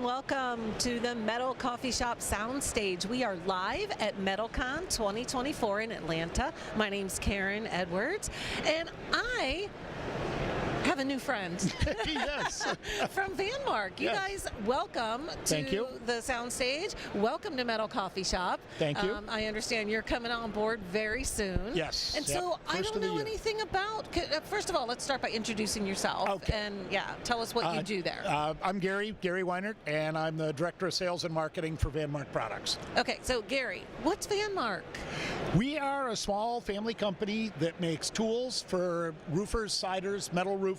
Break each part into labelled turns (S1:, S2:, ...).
S1: and welcome to the Metal Coffee Shop Soundstage. We are live at METALCON 2024 in Atlanta. My name's Karen Edwards, and I have a new friend.
S2: Yes.
S1: From Vanmark. You guys, welcome to the soundstage. Welcome to Metal Coffee Shop.
S2: Thank you.
S1: I understand you're coming on board very soon.
S2: Yes.
S1: And so I don't know anything about, first of all, let's start by introducing yourself.
S2: Okay.
S1: And tell us what you do there.
S2: I'm Gary Weinert, and I'm the Director of Sales and Marketing for Vanmark Products.
S1: Okay, so Gary, what's Vanmark?
S2: We are a small family company that makes tools for roofers, siders, metal roofing,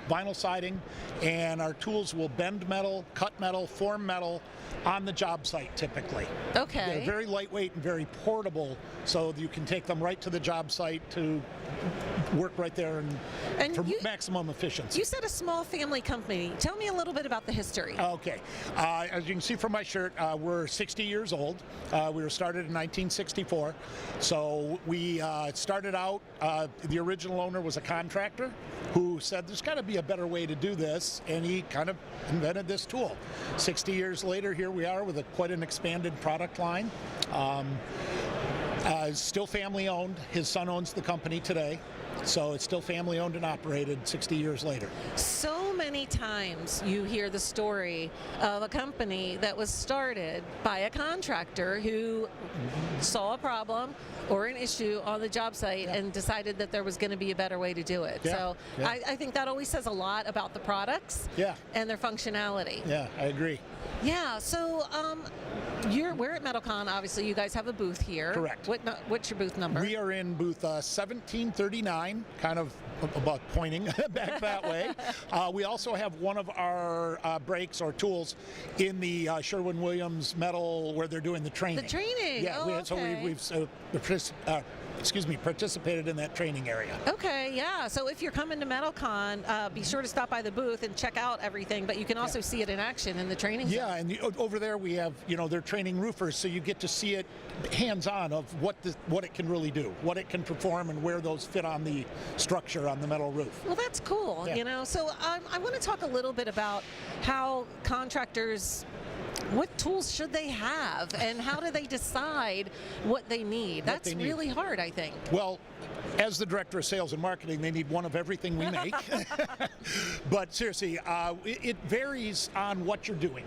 S2: vinyl siding, and our tools will bend metal, cut metal, form metal on the job site typically.
S1: Okay.
S2: They're very lightweight and very portable, so you can take them right to the job site to work right there and for maximum efficiency.
S1: You said a small family company. Tell me a little bit about the history.
S2: Okay. As you can see from my shirt, we're 60 years old. We were started in 1964. So we started out, the original owner was a contractor who said there's got to be a better way to do this, and he kind of invented this tool. 60 years later, here we are with quite an expanded product line. Still family owned. His son owns the company today. So it's still family owned and operated 60 years later.
S1: So many times you hear the story of a company that was started by a contractor who saw a problem or an issue on the job site and decided that there was going to be a better way to do it. So I think that always says a lot about the products and their functionality.
S2: Yeah, I agree.
S1: Yeah, so we're at METALCON, obviously. You guys have a booth here.
S2: Correct.
S1: What's your booth number?
S2: We are in booth 1739, kind of about pointing back that way. We also have one of our brakes or tools in the Sherwin-Williams metal where they're doing the training.
S1: The training?
S2: Yeah, so we've participated in that training area.
S1: Okay, yeah. So if you're coming to METALCON, be sure to stop by the booth and check out everything, but you can also see it in action in the training zone.
S2: Yeah, and over there we have, they're training roofers, so you get to see it hands-on of what it can really do, what it can perform, and where those fit on the structure on the metal roof.
S1: Well, that's cool, So I want to talk a little bit about how contractors, what tools should they have, and how do they decide what they need? That's really hard, I think.
S2: Well, as the Director of Sales and Marketing, they need one of everything we make. But seriously, it varies on what you're doing.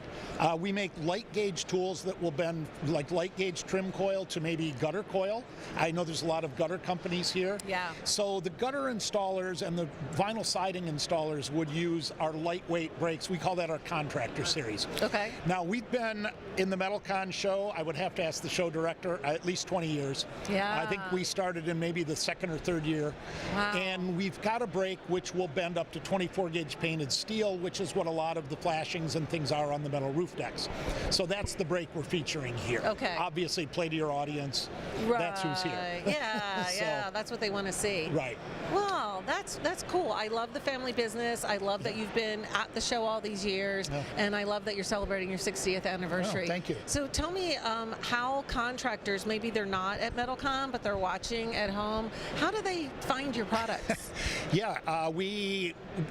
S2: We make light gauge tools that will bend like light gauge trim coil to maybe gutter coil. I know there's a lot of gutter companies here.
S1: Yeah.
S2: So the gutter installers and the vinyl siding installers would use our lightweight brakes. We call that our contractor series.
S1: Okay.
S2: Now, we've been in the METALCON show, I would have to ask the show director, at least 20 years.
S1: Yeah.
S2: I think we started in maybe the second or third year.
S1: Wow.
S2: And we've got a brake which will bend up to 24 gauge painted steel, which is what a lot of the flashings and things are on the metal roof decks. So that's the brake we're featuring here.
S1: Okay.
S2: Obviously, play to your audience.
S1: Right.
S2: That's who's here.
S1: Yeah, yeah, that's what they want to see.
S2: Right.
S1: Well, that's cool. I love the family business. I love that you've been at the show all these years, and I love that you're celebrating your 60th anniversary.
S2: Oh, thank you.
S1: So tell me how contractors, maybe they're not at METALCON, but they're watching at home, how do they find your products?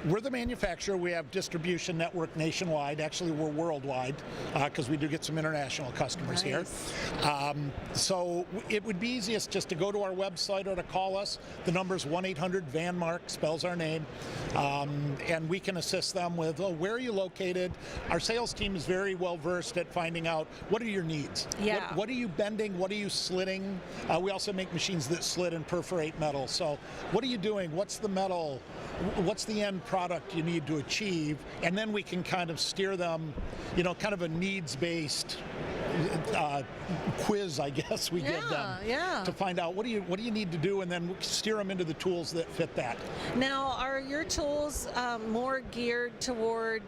S2: We're the manufacturer. We have distribution network nationwide. Actually, we're worldwide because we do get some international customers here. So it would be easiest just to go to our website or to call us. The number's 1-800-VANMARK, spells our name, and we can assist them with where are you located. Our sales team is very well versed at finding out what are your needs.
S1: Yeah.
S2: What are you bending? What are you slitting? We also make machines that slit and perforate metal. So what are you doing? What's the metal? What's the end product you need to achieve? And then we can kind of steer them, kind of a needs-based quiz, I guess we give them to find out what do you need to do, and then steer them into the tools that fit that.
S1: Now, are your tools more geared toward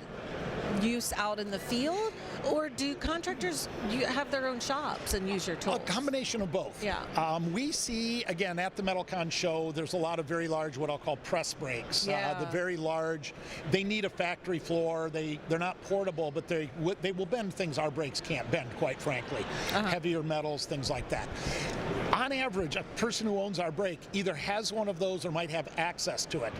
S1: use out in the field, or do contractors have their own shops and use your tools?
S2: A combination of both.
S1: Yeah.
S2: We see, again, at the METALCON show, there's a lot of very large, what I'll call press brakes. The very large, they need a factory floor. They're not portable, but they will bend things our brakes can't bend, quite frankly. Heavier metals, things like that. On average, a person who owns our brake either has one of those or might have access to it.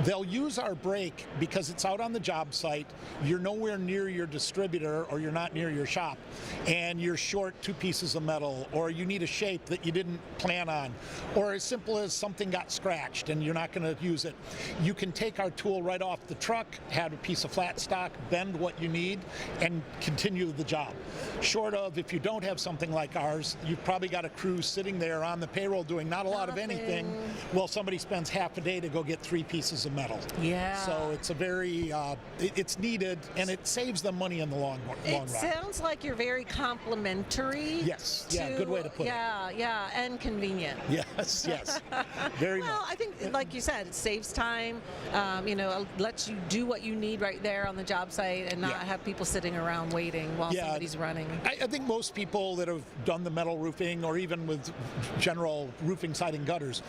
S2: They'll use our brake because it's out on the job site. You're nowhere near your distributor, or you're not near your shop, and you're short 2 pieces of metal, or you need a shape that you didn't plan on, or as simple as something got scratched and you're not going to use it. You can take our tool right off the truck, have a piece of flat stock, bend what you need, and continue the job. Short of, if you don't have something like ours, you've probably got a crew sitting there on the payroll doing not a lot of anything. Well, somebody spends half a day to go get 3 pieces of metal.
S1: Yeah.
S2: So it's a very, it's needed, and it saves them money in the long run.
S1: It sounds like you're very complimentary.
S2: Yes. Yeah, good way to put it.
S1: Yeah, and convenient.
S2: Yes, yes. Very
S1: Well,
S2: much.
S1: I think, like you said, it saves time, lets you do what you need right there on the job site and not
S2: Yeah.
S1: have people sitting around waiting while
S2: Yeah.
S1: somebody's running.
S2: I think most people that have done the metal roofing, or even with general roofing, siding, gutters,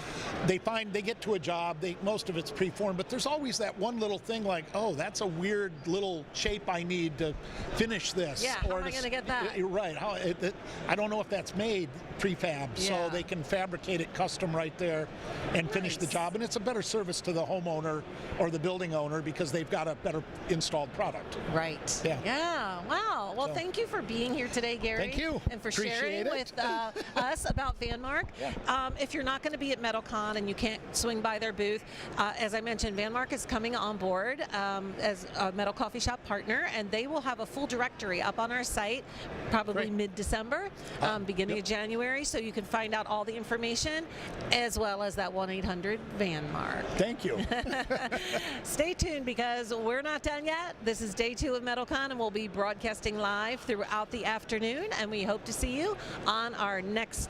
S2: they find they get to a job, most of it's preformed, but there's always that one little thing like, oh, that's a weird little shape I need to finish this.
S1: Yeah, how am I gonna get that?
S2: You're right. I don't know if that's made prefab,
S1: Yeah.
S2: so they can fabricate it custom right there and finish the
S1: Nice.
S2: job. And it's a better service to the homeowner or the building owner because they've got a better installed product.
S1: Right.
S2: Yeah.
S1: Yeah. Wow. Well,
S2: So-
S1: thank you for being here today, Gary.
S2: Thank you.
S1: And for
S2: Appreciate
S1: sharing
S2: it.
S1: with us about VanMark.
S2: Yeah.
S1: If you're not going to be at METALCON and you can't swing by their booth, as I mentioned, VanMark is coming on board as a Metal Coffee Shop partner, and they will have a full directory up on our site probably
S2: Great.
S1: mid-December, beginning
S2: yep.
S1: of January, so you can find out all the information as well as that 1-800-VanMark.
S2: Thank you.
S1: Stay tuned because we're not done yet. This is day 2 of METALCON, and we'll be broadcasting live throughout the afternoon, and we hope to see you on our next